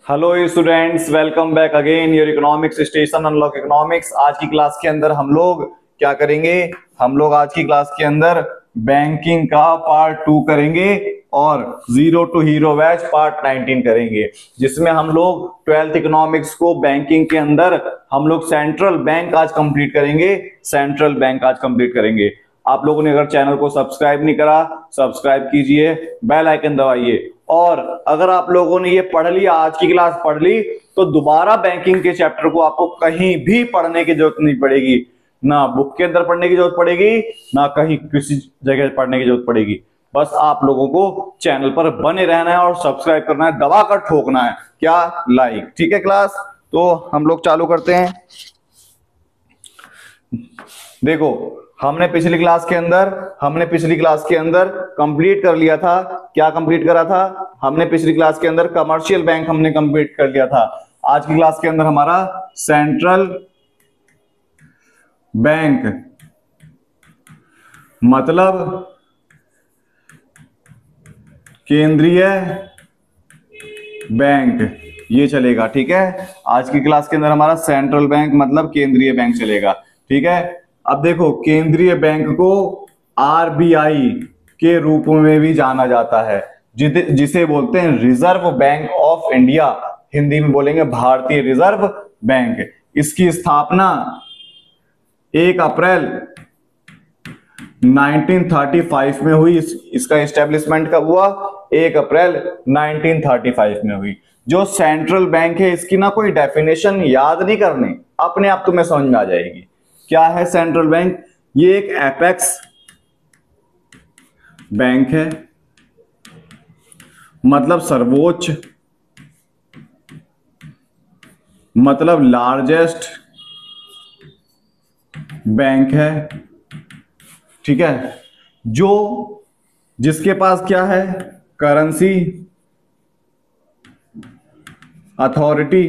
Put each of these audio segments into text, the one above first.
Hello students, welcome back again your economics station unlock economics. आज की class के अंदर हम लोग क्या करेंगे? हम लोग आज की क्लास के अंदर बैंकिंग का पार्ट 2 करेंगे और zero to hero batch part 19 करेंगे, जिसमें हम लोग 12th इकोनॉमिक्स को बैंकिंग के अंदर हम लोग सेंट्रल बैंक आज कंप्लीट करेंगे। सेंट्रल बैंक आज कंप्लीट करेंगे। आप लोगों ने अगर चैनल को सब्सक्राइब नहीं करा, सब्सक्राइब कीजिए, बेल आइकन दबाइए। और अगर आप लोगों ने ये पढ़ लिया, आज की क्लास पढ़ ली, तो दोबारा बैंकिंग के चैप्टर को आपको कहीं भी पढ़ने की जरूरत नहीं पड़ेगी। ना बुक के अंदर पढ़ने की जरूरत पड़ेगी, ना कहीं किसी जगह पढ़ने की जरूरत पड़ेगी। बस आप लोगों को चैनल पर बने रहना है और सब्सक्राइब करना है, दबाकर ठोकना है क्या, लाइक। ठीक है क्लास, तो हम लोग चालू करते हैं। देखो, हमने पिछली क्लास के अंदर कंप्लीट कर लिया था। क्या कंप्लीट करा था? हमने पिछली क्लास के अंदर कमर्शियल बैंक हमने कंप्लीट कर लिया था। आज की क्लास के अंदर हमारा सेंट्रल बैंक, मतलब केंद्रीय बैंक, ये चलेगा। ठीक है, आज की क्लास के अंदर हमारा सेंट्रल बैंक मतलब केंद्रीय बैंक चलेगा। ठीक है, अब देखो, केंद्रीय बैंक को आरबीआई के रूप में भी जाना जाता है, जिसे बोलते हैं reserve bank of India. Hindi में बोलेंगे भारतीय रिजर्व बैंक। इसकी स्थापना 1 अप्रैल 1935 में हुई। इसका एस्टेब्लिशमेंट कब हुआ? 1 अप्रैल 1935 में हुई। जो सेंट्रल बैंक है, इसकी ना कोई डेफिनेशन याद नहीं करनी, अपने आप तुम्हें समझ में आ जाएगी। क्या है सेंट्रल बैंक? ये एक एपेक्स बैंक है, मतलब सर्वोच्च, मतलब लार्जेस्ट बैंक है। ठीक है, जिसके पास क्या है? Currency authority.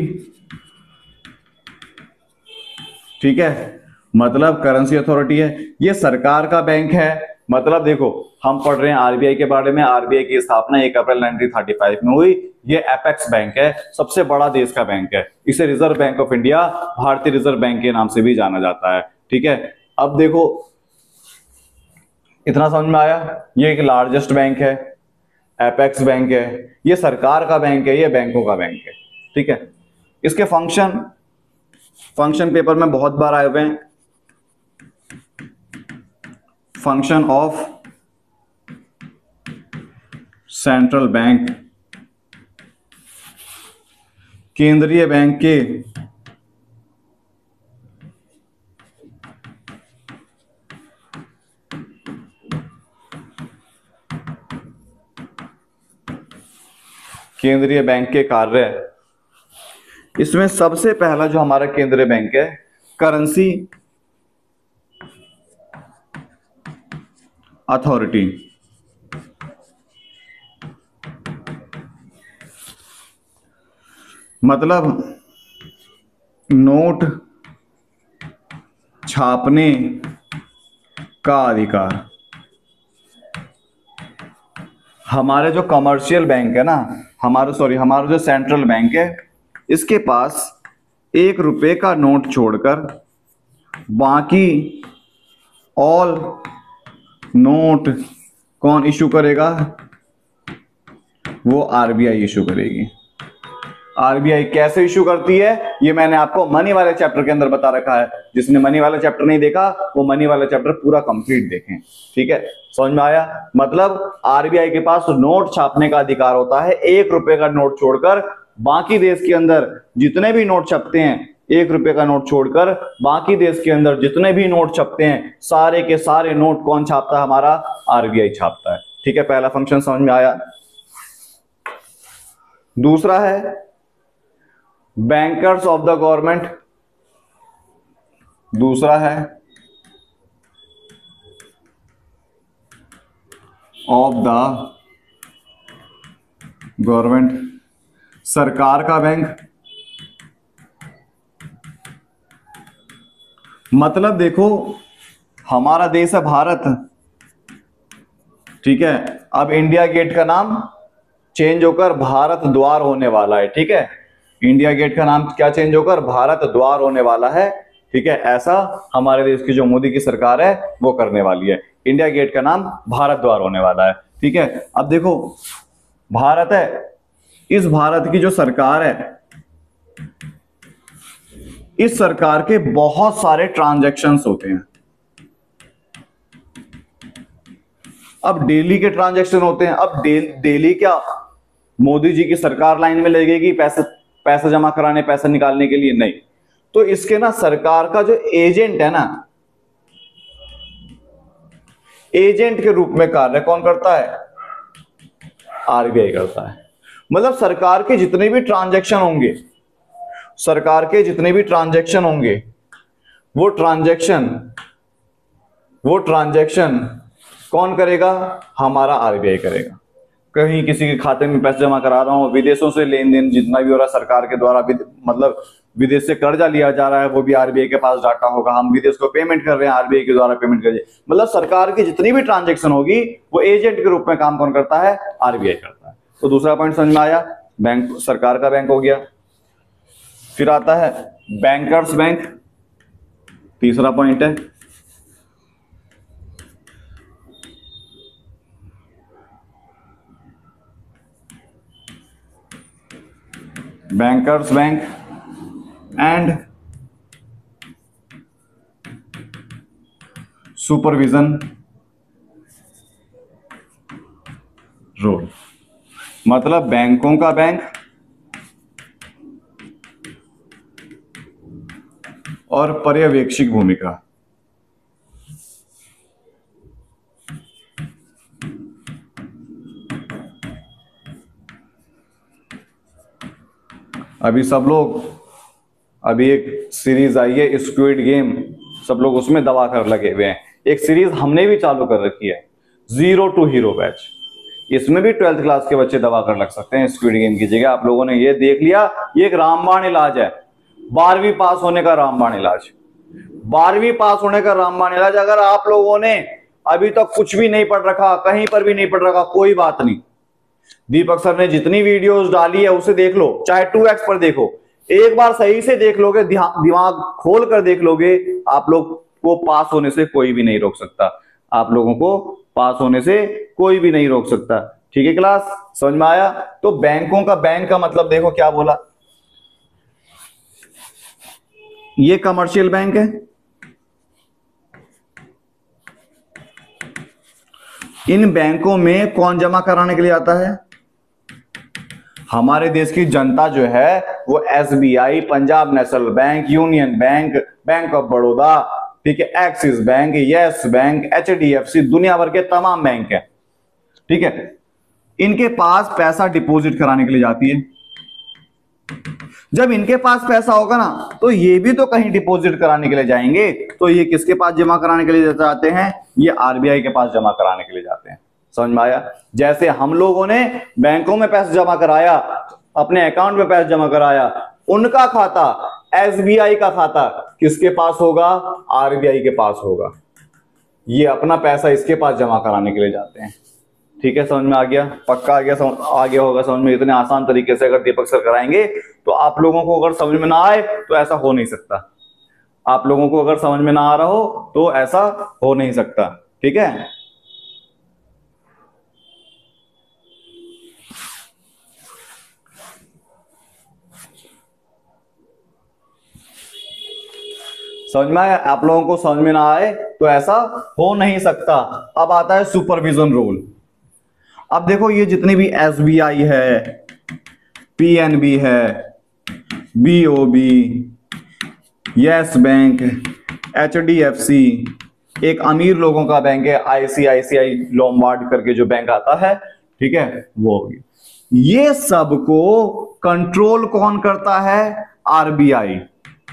ठीक है, मतलब करेंसी अथॉरिटी है। ये सरकार का बैंक है। मतलब देखो, हम पढ़ रहे हैं आरबीआई के बारे में। आरबीआई की स्थापना 1 अप्रैल 1935 में हुई। ये एपेक्स बैंक है, सबसे बड़ा देश का बैंक है। इसे रिजर्व बैंक ऑफ इंडिया, भारतीय रिजर्व बैंक के नाम से भी जाना जाता है। ठीक है, अब देखो, इतना समझ में आया? ये एक लार्जेस्ट बैंक है, एपेक्स बैंक है, ये सरकार का बैंक है, ये बैंकों का बैंक है। ठीक है, इसके फंक्शन पेपर में बहुत बार आए हुए हैं। फंक्शन ऑफ सेंट्रल बैंक, केंद्रीय बैंक के कार्य। इसमें सबसे पहला जो हमारा केंद्रीय बैंक है, करेंसी अथॉरिटी। मतलब नोट छापने का अधिकार। हमारे जो कमर्शियल बैंक है ना, हमारा जो सेंट्रल बैंक है, इसके पास 1 रुपए का नोट छोड़कर बाकी ऑल नोट कौन इशू करेगा? वो आरबीआई इशू करेगी। आरबीआई कैसे इशू करती है, ये मैंने आपको मनी वाले चैप्टर के अंदर बता रखा है। जिसने मनी वाला चैप्टर नहीं देखा, वो मनी वाला चैप्टर पूरा कंप्लीट देखें। ठीक है, समझ में आया? मतलब आरबीआई के पास नोट छापने का अधिकार होता है। 1 रुपए का नोट छोड़कर बाकी देश के अंदर जितने भी नोट छपते हैं, 1 रुपए का नोट छोड़कर बाकी देश के अंदर जितने भी नोट छपते हैं, सारे के सारे नोट कौन छापता है? हमारा आरबीआई छापता है। ठीक है, पहला फंक्शन समझ में आया। दूसरा है बैंकर्स ऑफ द गवर्नमेंट। दूसरा है ऑफ द गवर्नमेंट, सरकार का बैंक। मतलब देखो, हमारा देश है भारत, ठीक है। अब इंडिया गेट का नाम चेंज होकर भारत द्वार होने वाला है, ठीक है। इंडिया गेट का नाम क्या चेंज होकर भारत द्वार होने वाला है। ठीक है, ऐसा हमारे देश की जो मोदी की सरकार है वो करने वाली है। इंडिया गेट का नाम भारत द्वार होने वाला है। ठीक है, अब देखो भारत है, इस भारत की जो सरकार है, इस सरकार के बहुत सारे ट्रांजैक्शंस होते हैं। अब डेली के ट्रांजैक्शन होते हैं। अब डेली क्या मोदी जी की सरकार लाइन में लगेगी पैसे जमा कराने, पैसे निकालने के लिए? नहीं। तो इसके ना सरकार का जो एजेंट है ना, एजेंट के रूप में कार्य कौन करता है? आरबीआई करता है। मतलब सरकार के जितने भी ट्रांजैक्शन होंगे, सरकार के जितने भी ट्रांजैक्शन होंगे, वो ट्रांजैक्शन कौन करेगा? हमारा आरबीआई करेगा। कहीं किसी के खाते में पैसे जमा करा रहा हूं, विदेशों से लेन देन जितना भी हो रहा है सरकार के द्वारा, मतलब विदेश से कर्जा लिया जा रहा है, वो भी आरबीआई के पास डाटा होगा। हम विदेश को पेमेंट कर रहे हैं, आरबीआई के द्वारा पेमेंट करिए। मतलब सरकार की जितनी भी ट्रांजैक्शन होगी वो एजेंट के रूप में काम कौन करता है? आरबीआई करता है। तो दूसरा पॉइंट समझ में आया, बैंक सरकार का बैंक हो गया। फिर आता है बैंकर्स बैंक, तीसरा पॉइंट है। Bankers bank and supervision role. मतलब बैंकों का बैंक और पर्यवेक्षक भूमिका। अभी सब लोग, अभी एक सीरीज आई है स्क्विड गेम, सब लोग उसमें दबा कर लगे हुए हैं। एक सीरीज हमने भी चालू कर रखी है, जीरो टू हीरो बैच। इसमें भी 12th क्लास के बच्चे दबा कर लग सकते हैं स्क्विड गेम की जगह। आप लोगों ने ये देख लिया, ये एक रामबाण इलाज है, 12वीं पास होने का रामबाण इलाज। 12वीं पास होने का रामबाण इलाज। अगर आप लोगों ने अभी तक कुछ भी नहीं पढ़ रखा, कहीं पर भी नहीं पढ़ रखा, कोई बात नहीं, दीपक सर ने जितनी वीडियोस डाली है उसे देख लो, चाहे 2x पर देखो, एक बार सही से देख लोगे, दिमाग खोल कर देख लोगे, आप लोग को पास होने से कोई भी नहीं रोक सकता। आप लोगों को पास होने से कोई भी नहीं रोक सकता। ठीक है क्लास, समझ में आया? तो बैंकों का बैंक का मतलब देखो क्या बोला, ये कमर्शियल बैंक है, इन बैंकों में कौन जमा कराने के लिए आता है? हमारे देश की जनता जो है वो SBI, Punjab national bank, union bank, bank of Baroda, ठीक है, axis bank, yes bank, HDFC, दुनिया भर के तमाम बैंक है। ठीक है, इनके पास पैसा डिपॉजिट कराने के लिए जाती है। जब इनके पास पैसा होगा ना तो ये भी तो कहीं डिपॉजिट कराने के लिए जाएंगे, तो ये किसके पास जमा कराने के लिए जाते हैं? ये आरबीआई के पास जमा कराने के लिए जाते हैं। समझ में आया? जैसे हम लोगों ने बैंकों में पैसे जमा कराया, अपने अकाउंट में पैसे जमा कराया, उनका खाता, एसबीआई का खाता किसके पास होगा? आरबीआई के पास होगा। ये अपना पैसा इसके पास जमा कराने के लिए जाते हैं। ठीक है, समझ में आ गया? पक्का आ गया होगा समझ में। इतने आसान तरीके से अगर दीपक सर कराएंगे तो आप लोगों को अगर समझ में ना आए तो ऐसा हो नहीं सकता। आप लोगों को अगर समझ में ना आ रहा हो तो ऐसा हो नहीं सकता। ठीक है, समझ में आया? आप लोगों को समझ में ना आए तो ऐसा हो नहीं सकता। अब आता है सुपरविजन रूल। अब देखो ये जितनी भी एसबीआई है, पीएनबी है, बीओबी, यस बैंक, एचडीएफसी, एक अमीर लोगों का बैंक है आईसीआईसीआई लोम्बार्ड करके जो बैंक आता है, ठीक है, वो होगी। ये सबको कंट्रोल कौन करता है? आरबीआई।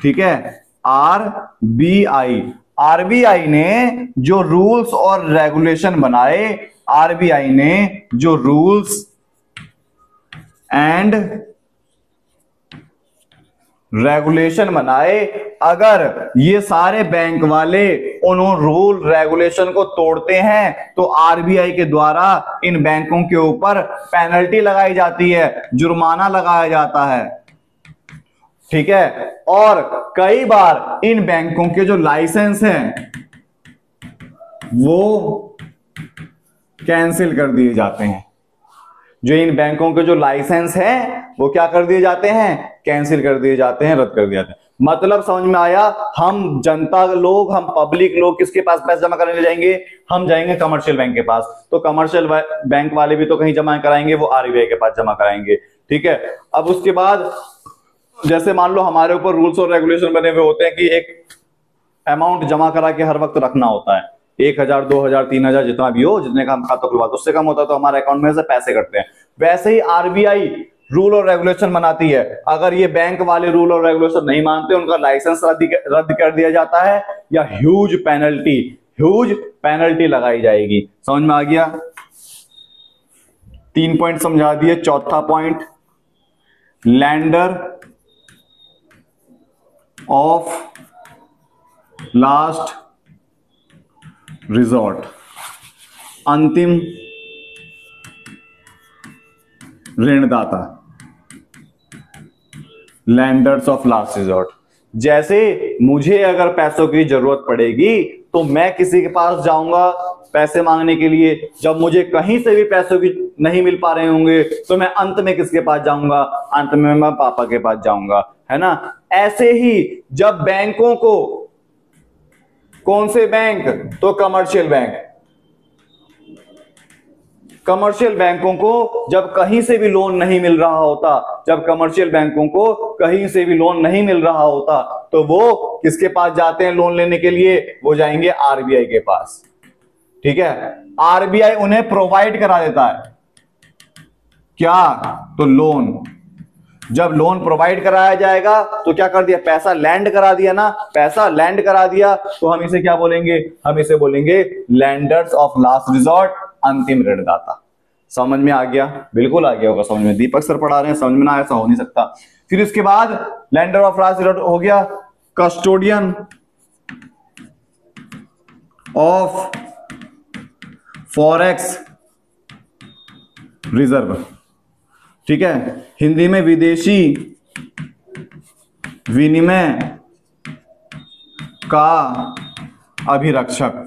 ठीक है, आरबीआई। आरबीआई ने जो रूल्स और रेगुलेशन बनाए, आरबीआई ने जो रूल्स एंड रेगुलेशन बनाए, अगर ये सारे बैंक वाले उन रूल रेगुलेशन को तोड़ते हैं तो आरबीआई के द्वारा इन बैंकों के ऊपर पेनल्टी लगाई जाती है, जुर्माना लगाया जाता है। ठीक है। और कई बार इन बैंकों के जो लाइसेंस हैं वो कैंसिल कर दिए जाते हैं। जो इन बैंकों के जो लाइसेंस हैं वो क्या कर दिए जाते हैं, कैंसिल कर दिए जाते हैं, रद्द कर दिए जाते हैं। मतलब समझ में आया, हम जनता लोग, हम पब्लिक लोग किसके पास पैसे जमा करने जाएंगे, हम जाएंगे कमर्शियल बैंक के पास। तो कमर्शियल बैंक वाले भी तो कहीं जमा कराएंगे, वो आरबीआई के पास जमा कराएंगे। ठीक है। अब उसके बाद जैसे मान लो हमारे ऊपर रूल्स और रेगुलेशन बने हुए होते हैं कि एक अमाउंट जमा करा के हर वक्त रखना होता है, 1,000 2,000 3,000 जितना भी हो, जितने का हम खाता खुलवाते, उससे कम होता है तो हमारे अकाउंट में से पैसे कटते हैं। वैसे ही आरबीआई रूल और रेगुलेशन बनाती है, अगर ये बैंक वाले रूल और रेगुलेशन नहीं मानते, उनका लाइसेंस रद्द कर दिया जाता है या ह्यूज पेनल्टी लगाई जाएगी। समझ में आ गया? 3 पॉइंट समझा दिए। चौथा point, lender of last resort, अंतिम ऋणदाता, लैंडर्स ऑफ लास्ट रिजॉर्ट। जैसे मुझे अगर पैसों की जरूरत पड़ेगी तो मैं किसी के पास जाऊंगा पैसे मांगने के लिए, जब मुझे कहीं से भी पैसों की नहीं मिल पा रहे होंगे तो मैं अंत में किसके पास जाऊंगा, अंत में मैं पापा के पास जाऊंगा, है ना। ऐसे ही जब बैंकों को, कौन से बैंक, तो कमर्शियल बैंक, कमर्शियल बैंकों को जब कहीं से भी लोन नहीं मिल रहा होता, जब कमर्शियल बैंकों को कहीं से भी लोन नहीं मिल रहा होता तो वो किसके पास जाते हैं लोन लेने के लिए, वो जाएंगे आरबीआई के पास। ठीक है। आरबीआई उन्हें प्रोवाइड करा देता है क्या, तो लोन। जब लोन प्रोवाइड कराया जाएगा तो क्या कर दिया, पैसा लैंड करा दिया ना, पैसा लैंड करा दिया तो हम इसे क्या बोलेंगे, हम इसे बोलेंगे लैंडर्स ऑफ लास्ट रिजॉर्ट, अंतिम ऋणदाता। समझ में आ गया? बिल्कुल आ गया होगा समझ में, दीपक सर पढ़ा रहे हैं, समझ में ना, ऐसा हो नहीं सकता। फिर इसके बाद लैंडर ऑफ लास्ट रिजॉर्ट हो गया कस्टोडियन ऑफ फॉरेक्स रिजर्व। ठीक है। हिंदी में विदेशी विनिमय का अभिरक्षक,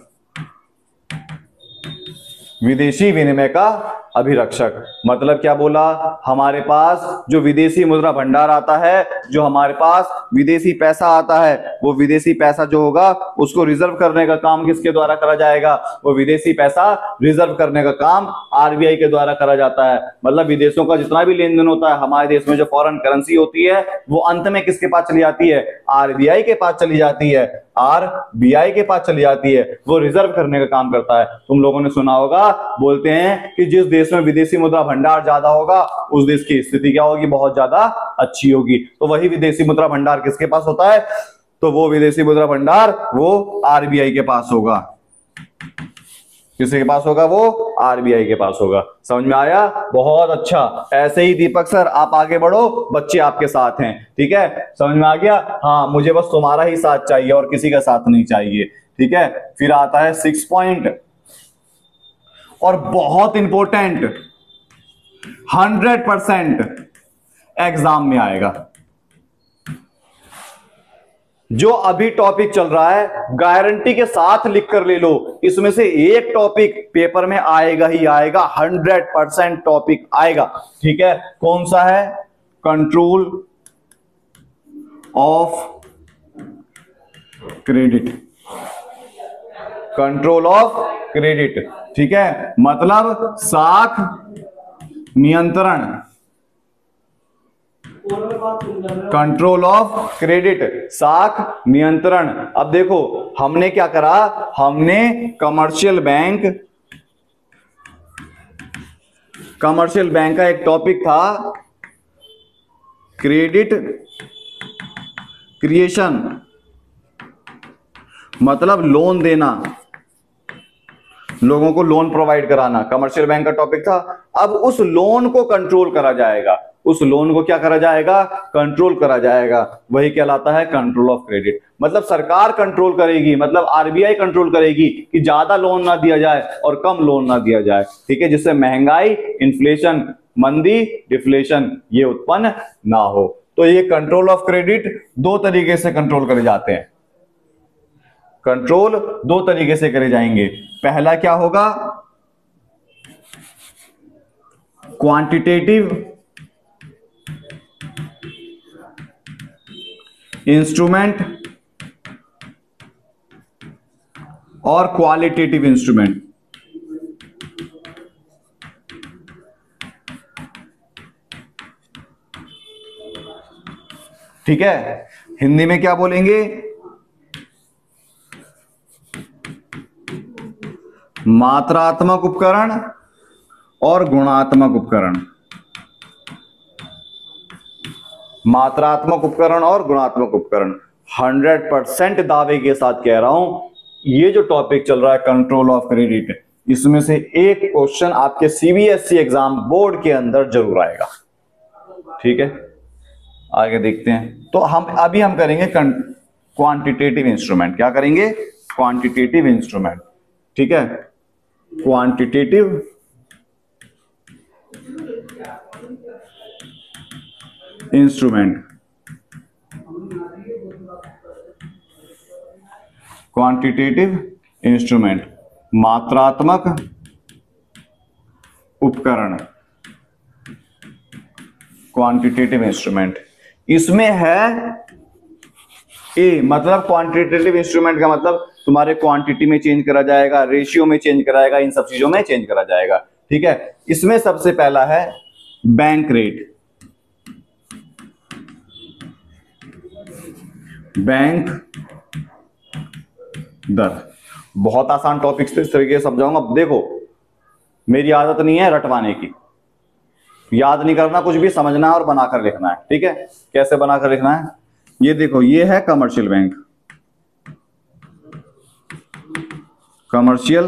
विदेशी विनिमय का अभिरक्षक। मतलब क्या बोला, हमारे पास जो विदेशी मुद्रा भंडार आता है, जो हमारे पास विदेशी पैसा आता है, वो विदेशी पैसा जो होगा उसको रिजर्व करने का काम किसके द्वारा करा जाएगा, वो विदेशी पैसा रिजर्व करने का काम आरबीआई के द्वारा करा जाता है। मतलब विदेशों का जितना भी लेन देन होता है हमारे देश में, जो फॉरेन करेंसी होती है, वो अंत में किसके पास चली जाती है, आरबीआई के पास चली जाती है, आरबीआई के पास चली जाती है, वो रिजर्व करने का काम करता है। तुम लोगों ने सुना होगा, बोलते हैं कि जिस देश में विदेशी मुद्रा भंडार ज्यादा होगा उस देश की स्थिति क्या होगी, बहुत ज्यादा अच्छी होगी। तो वही विदेशी मुद्रा भंडार किसके पास होता है, तो वो विदेशी मुद्रा भंडार वो आरबीआई के पास होगा। किसके पास होगा, वो आरबीआई के पास होगा। समझ में आया? बहुत अच्छा। ऐसे ही दीपक सर आप आगे बढ़ो, बच्चे आपके साथ हैं। ठीक है, समझ में आ गया? हाँ, मुझे बस तुम्हारा ही साथ चाहिए और किसी का साथ नहीं चाहिए। ठीक है। फिर आता है 6 पॉइंट, और बहुत इंपॉर्टेंट, 100% एग्जाम में आएगा। जो अभी टॉपिक चल रहा है गारंटी के साथ लिख कर ले लो, इसमें से एक टॉपिक पेपर में आएगा ही आएगा, 100% टॉपिक आएगा। ठीक है। कौन सा है? Control of credit, control of credit. ठीक है। मतलब साख नियंत्रण, कंट्रोल ऑफ क्रेडिट, साख नियंत्रण। अब देखो हमने क्या करा, हमने कमर्शियल बैंक का एक टॉपिक था क्रेडिट क्रिएशन, मतलब लोन देना, लोगों को लोन प्रोवाइड कराना, कमर्शियल बैंक का टॉपिक था। अब उस लोन को कंट्रोल करा जाएगा, उस लोन को क्या करा जाएगा, कंट्रोल करा जाएगा। वही कहलाता है कंट्रोल ऑफ क्रेडिट। मतलब सरकार कंट्रोल करेगी, मतलब आरबीआई कंट्रोल करेगी कि ज्यादा लोन ना दिया जाए और कम लोन ना दिया जाए। ठीक है, जिससे महंगाई, इन्फ्लेशन, मंदी, डिफ्लेशन ये उत्पन्न ना हो। तो ये कंट्रोल ऑफ क्रेडिट दो तरीके से कंट्रोल करे जाते हैं, कंट्रोल दो तरीके से करे जाएंगे। पहला क्या होगा, क्वांटिटेटिव इंस्ट्रूमेंट और क्वालिटेटिव इंस्ट्रूमेंट। ठीक है, हिंदी में क्या बोलेंगे, मात्रात्मक उपकरण और गुणात्मक उपकरण। मात्रात्मक उपकरण और गुणात्मक उपकरण। 100% दावे के साथ कह रहा हूं, ये जो टॉपिक चल रहा है कंट्रोल ऑफ क्रेडिट, इसमें से एक क्वेश्चन आपके सीबीएसई एग्जाम बोर्ड के अंदर जरूर आएगा। ठीक है, आगे देखते हैं। तो हम करेंगे क्वांटिटेटिव इंस्ट्रूमेंट। क्या करेंगे, क्वांटिटेटिव इंस्ट्रूमेंट। ठीक है, क्वांटिटेटिव इंस्ट्रूमेंट, क्वांटिटेटिव इंस्ट्रूमेंट, मात्रात्मक उपकरण, क्वांटिटेटिव इंस्ट्रूमेंट। इसमें है ए, मतलब क्वांटिटेटिव इंस्ट्रूमेंट का मतलब तुम्हारे क्वांटिटी में चेंज करा जाएगा, रेशियो में चेंज कराएगा, इन सब चीजों में चेंज करा जाएगा। ठीक है, इसमें सबसे पहला है बैंक रेट। बैंक दर, बहुत आसान टॉपिक्स इस तरीके से समझाऊंगा। देखो, मेरी आदत नहीं है रटवाने की, याद नहीं करना, कुछ भी समझना है और बनाकर लिखना है। ठीक है, कैसे बनाकर लिखना है, ये देखो, ये है कमर्शियल बैंक, कमर्शियल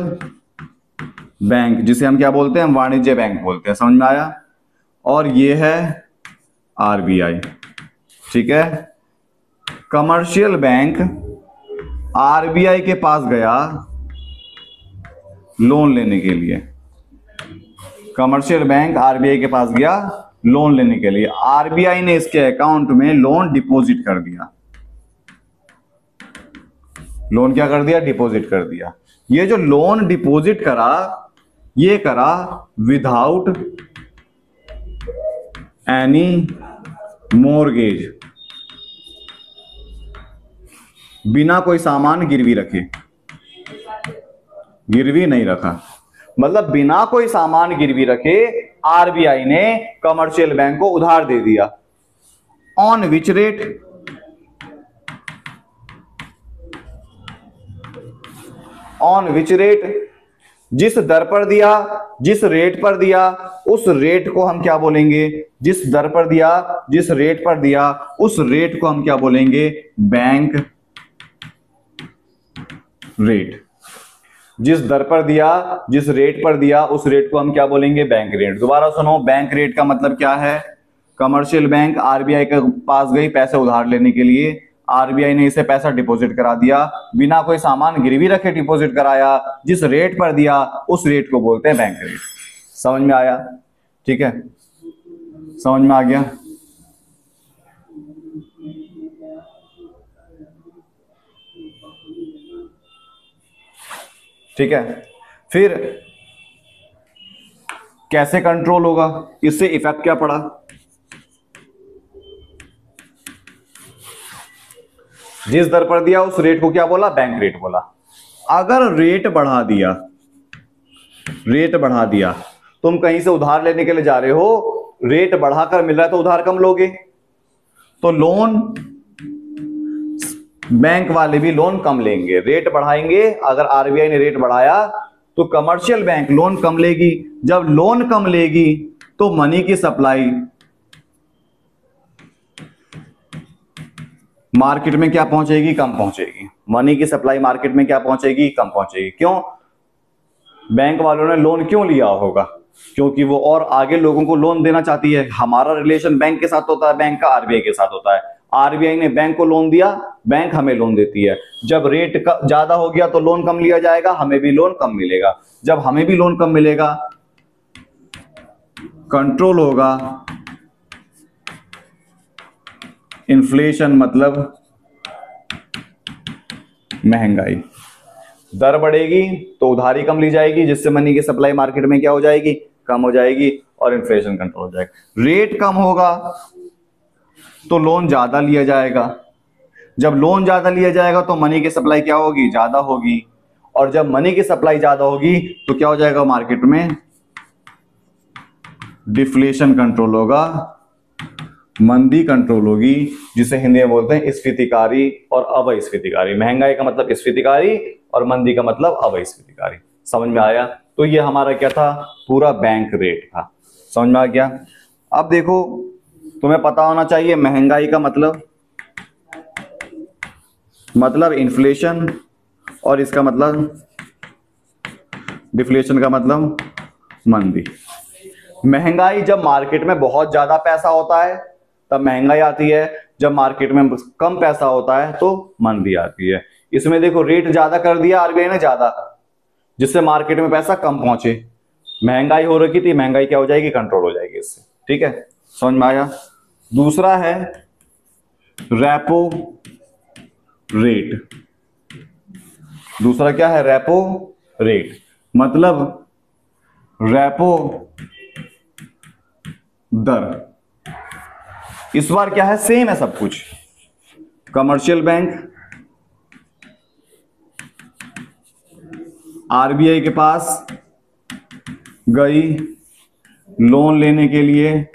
बैंक जिसे हम क्या बोलते हैं, वाणिज्य बैंक बोलते हैं। समझ में आया। और ये है आरबीआई। ठीक है, कमर्शियल बैंक आरबीआई के पास गया लोन लेने के लिए। कमर्शियल बैंक आरबीआई के पास गया लोन लेने के लिए, आरबीआई ने इसके अकाउंट में लोन डिपॉजिट कर दिया। लोन क्या कर दिया, डिपॉजिट कर दिया। ये जो लोन डिपॉजिट करा, ये करा विदाउट एनी मोर्गेज, बिना कोई सामान गिरवी रखे, गिरवी नहीं रखा, मतलब बिना कोई सामान गिरवी रखे आरबीआई ने कमर्शियल बैंक को उधार दे दिया। On which rate, on which rate, जिस दर पर दिया, जिस रेट पर दिया, उस रेट को हम क्या बोलेंगे, जिस दर पर दिया, जिस रेट पर दिया, उस रेट को हम क्या बोलेंगे, बैंक रेट। जिस दर पर दिया, जिस रेट पर दिया, उस रेट को हम क्या बोलेंगे, बैंक रेट। दोबारा सुनो, बैंक रेट का मतलब क्या है, कमर्शियल बैंक आरबीआई के पास गई पैसे उधार लेने के लिए, आरबीआई ने इसे पैसा डिपॉजिट करा दिया, बिना कोई सामान गिरवी रखे डिपॉजिट कराया, जिस रेट पर दिया उस रेट को बोलते हैं बैंक रेट। समझ में आया। ठीक है, समझ में आ गया। ठीक है, फिर कैसे कंट्रोल होगा, इससे इफेक्ट क्या पड़ा, जिस दर पर दिया उस रेट को क्या बोला, बैंक रेट बोला। अगर रेट बढ़ा दिया, रेट बढ़ा दिया, तुम कहीं से उधार लेने के लिए जा रहे हो, रेट बढ़ाकर मिल रहा है तो उधार कम लोगे, तो लोन बैंक वाले भी लोन कम लेंगे, रेट बढ़ाएंगे। अगर आरबीआई ने रेट बढ़ाया तो कमर्शियल बैंक लोन कम लेगी, जब लोन कम लेगी तो मनी की सप्लाई मार्केट में क्या पहुंचेगी, कम पहुंचेगी। मनी की सप्लाई मार्केट में क्या पहुंचेगी, कम पहुंचेगी। क्यों, बैंक वालों ने लोन क्यों लिया होगा, क्योंकि वो और आगे लोगों को लोन देना चाहती है। हमारा रिलेशन बैंक के साथ होता है, बैंक का आरबीआई के साथ होता है। आरबीआई ने बैंक को लोन दिया, बैंक हमें लोन देती है। जब रेट ज्यादा हो गया तो लोन कम लिया जाएगा, हमें भी लोन कम मिलेगा। जब हमें भी लोन कम मिलेगा, कंट्रोल होगा इन्फ्लेशन मतलब महंगाई। दर बढ़ेगी तो उधारी कम ली जाएगी, जिससे मनी की सप्लाई मार्केट में क्या हो जाएगी, कम हो जाएगी और इन्फ्लेशन कंट्रोल हो जाएगा। रेट कम होगा तो लोन ज्यादा लिया जाएगा, जब लोन ज्यादा लिया जाएगा तो मनी की सप्लाई क्या होगी, ज्यादा होगी, और जब मनी की सप्लाई ज्यादा होगी तो क्या हो जाएगा, मार्केट में डिफ्लेशन कंट्रोल होगा, मंदी कंट्रोल होगी, जिसे हिंदी में बोलते हैं स्फीतिकारी और अविस्फीतिकारी। महंगाई का मतलब स्फीतिकारी और मंदी का मतलब अविस्फीतिकारी। समझ में आया? तो ये हमारा क्या था, पूरा बैंक रेट था। समझ में आ गया? अब देखो, तुम्हें पता होना चाहिए महंगाई का मतलब इन्फ्लेशन, और इसका मतलब डिफ्लेशन का मतलब मंदी। महंगाई जब मार्केट में बहुत ज्यादा पैसा होता है तब महंगाई आती है, जब मार्केट में कम पैसा होता है तो मंदी आती है। इसमें देखो रेट ज्यादा कर दिया आरबीआई ने, ज्यादा, जिससे मार्केट में पैसा कम पहुंचे। महंगाई हो रखी थी, महंगाई क्या हो जाएगी, कंट्रोल हो जाएगी इससे। ठीक है, समझ में आया? दूसरा है रेपो रेट। दूसरा क्या है, रेपो रेट। मतलब रेपो दर। इस बार क्या है, सेम है सब कुछ। कमर्शियल बैंक आरबीआई के पास गई लोन लेने के लिए,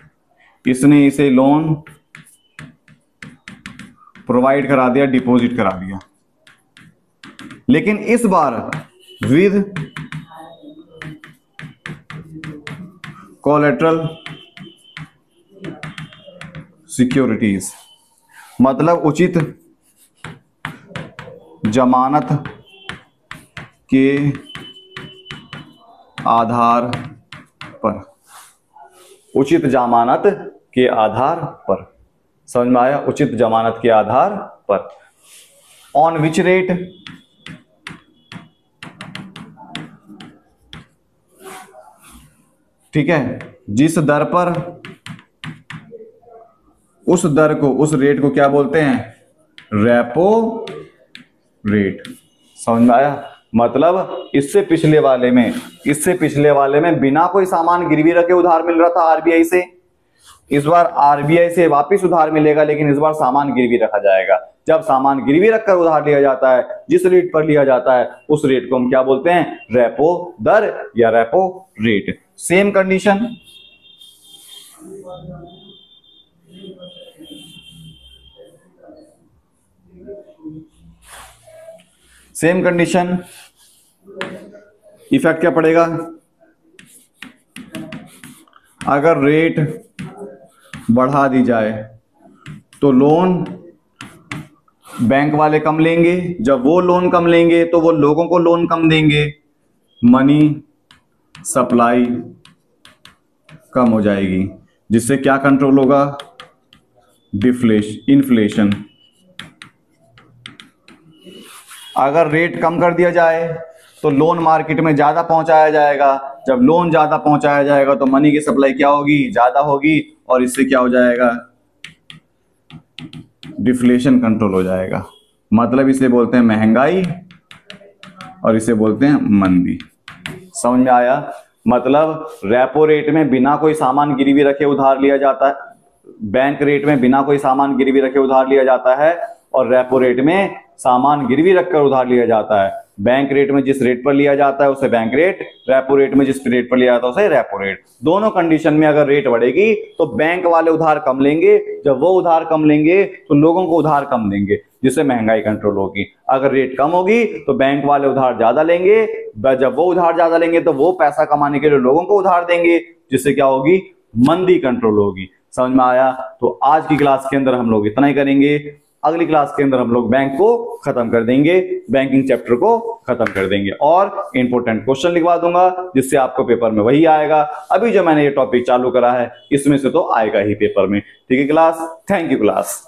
इसने इसे लोन प्रोवाइड करा दिया, डिपॉजिट करा दिया। लेकिन इस बार विद कोलेटरल सिक्योरिटीज, मतलब उचित जमानत के आधार पर। उचित जमानत के आधार पर। समझ में आया? उचित जमानत के आधार पर। ऑन विच रेट, ठीक है, जिस दर पर, उस दर को, उस रेट को क्या बोलते हैं, रेपो रेट। समझ में आया? मतलब इससे पिछले वाले में बिना कोई सामान गिरवी रखे उधार मिल रहा था आरबीआई से। इस बार आरबीआई से वापस उधार मिलेगा, लेकिन इस बार सामान गिरवी रखा जाएगा। जब सामान गिरवी रखकर उधार लिया जाता है, जिस रेट पर लिया जाता है, उस रेट को हम क्या बोलते हैं, रेपो दर या repo rate. Same condition, same condition, effect क्या पड़ेगा, अगर रेट बढ़ा दी जाए तो लोन बैंक वाले कम लेंगे, जब वो लोन कम लेंगे तो वो लोगों को लोन कम देंगे, मनी सप्लाई कम हो जाएगी, जिससे क्या कंट्रोल होगा, इन्फ्लेशन। अगर रेट कम कर दिया जाए तो लोन मार्केट में ज्यादा पहुंचाया जाएगा, जब लोन ज्यादा पहुंचाया जाएगा तो मनी की सप्लाई क्या होगी, ज्यादा होगी, और इससे क्या हो जाएगा, डिफ्लेशन कंट्रोल हो जाएगा। मतलब इसे बोलते हैं महंगाई और इसे बोलते हैं मंदी। समझ में आया? मतलब रेपो रेट में बिना कोई सामान गिरवी रखे उधार लिया जाता है, बैंक रेट में बिना कोई सामान गिरवी रखे उधार लिया जाता है, और रेपो रेट में सामान गिरवी रखकर उधार लिया जाता है। बैंक रेट में जिस रेट पर लिया जाता है उसे बैंक रेट, रेपो रेट में जिस रेट पर लिया जाता है उसे रेपो रेट। दोनों कंडीशन में अगर रेट बढ़ेगी तो बैंक वाले उधार कम लेंगे, जब वो उधार कम लेंगे तो लोगों को उधार कम देंगे, जिससे महंगाई कंट्रोल होगी। अगर रेट कम होगी तो बैंक वाले उधार ज्यादा लेंगे, जब वो उधार ज्यादा लेंगे तो वो पैसा कमाने के लिए लोगों को उधार देंगे, जिससे क्या होगी, मंदी कंट्रोल होगी। समझ में आया? तो आज की क्लास के अंदर हम लोग इतना ही करेंगे। अगली क्लास के अंदर हम लोग बैंक को खत्म कर देंगे, बैंकिंग चैप्टर को खत्म कर देंगे, और इंपॉर्टेंट क्वेश्चन लिखवा दूंगा, जिससे आपको पेपर में वही आएगा। अभी जो मैंने ये टॉपिक चालू करा है इसमें से तो आएगा ही पेपर में। ठीक है क्लास? Thank you class.